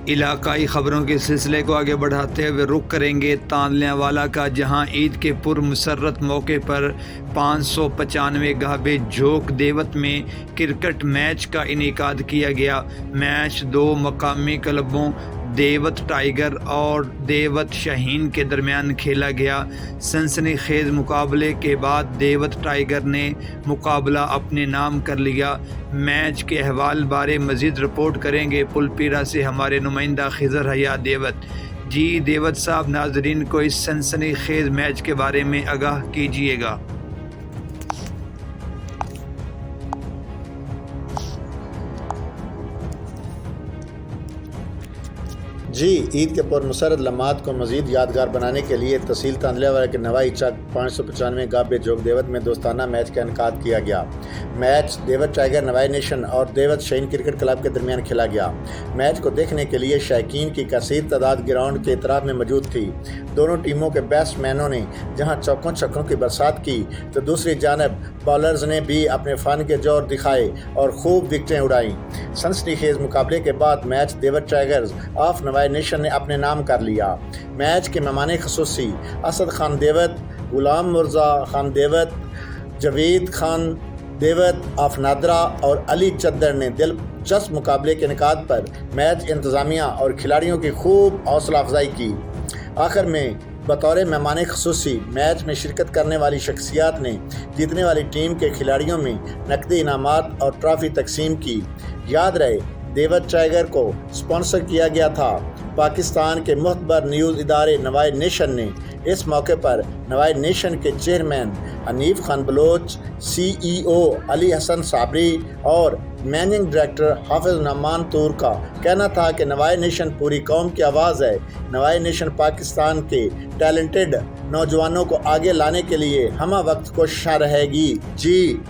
इलाकाई ख़बरों के सिलसिले को आगे बढ़ाते हुए रुख करेंगे तांदल्यावाला का, जहां ईद के पुरमसरत मौके पर 595 गाबे जोक देवत में क्रिकेट मैच का इनेकाद किया गया। मैच दो मकामी क्लबों देवत टाइगर और देवत शाहीन के दरमियान खेला गया। सनसनीखेज मुकाबले के बाद देवत टाइगर ने मुकाबला अपने नाम कर लिया। मैच के अहवाल बारे मज़ीद रिपोर्ट करेंगे पुलपीरा से हमारे नुमाइंदा खिज़र हया देवत। जी देवत साहब, नाजरीन को इस सनसनीखेज मैच के बारे में आगाह कीजिएगा। जी, ईद के पुरमसरत लम्हात को मज़ीद यादगार बनाने के लिए तहसील तांदल्यावाला के नवाई चक 595 गाबे जोग देवत में दोस्ताना मैच का इनकाद किया गया। मैच देवत टाइगर नवाई नेशन और देवत शाहीन क्रिकेट क्लब के दरमियान खेला गया। मैच को देखने के लिए शायकीन की कसीर तादाद ग्राउंड के इतराब में मौजूद थी। दोनों टीमों के बैट्समैनों ने जहां चौकों छक्कों की बरसात की, तो दूसरी जानब बॉलर्स ने भी अपने फ़न के जोर दिखाए और खूब विकेटें उड़ाईं। सनसनीखेज मुकाबले के बाद मैच देवत टाइगर्स ऑफ नवाई नेशन ने अपने नाम कर लिया। मैच के मेहमान खसूसी असद खान देवत, गुलाम मुर्जा खान देवत, जवेद खान देवत ऑफ नादरा और अली चद्दर ने दिलचस्प मुकाबले के इनेकाद पर मैच इंतज़ामिया और खिलाड़ियों की खूब हौसला अफजाई की। आखिर में बतौर मेहमान खसूसी मैच में शिरकत करने वाली शख्सियात ने जीतने वाली टीम के खिलाड़ियों में नकदी इनामात और ट्रॉफी तकसीम की। याद रहे, देवत टाइगर को स्पॉन्सर किया गया था पाकिस्तान के मुतबर न्यूज़ इदारे नवाई नेशन ने। इस मौके पर नवाई नेशन के चेयरमैन हनीफ खान बलोच, CEO अली हसन साबरी और मैनेजिंग डायरेक्टर हाफिज नमान तूर का कहना था कि नवाई नेशन पूरी कौम की आवाज़ है। नवाई नेशन पाकिस्तान के टैलेंटेड नौजवानों को आगे लाने के लिए हमा वक्त कोशिश रहेगी। जी।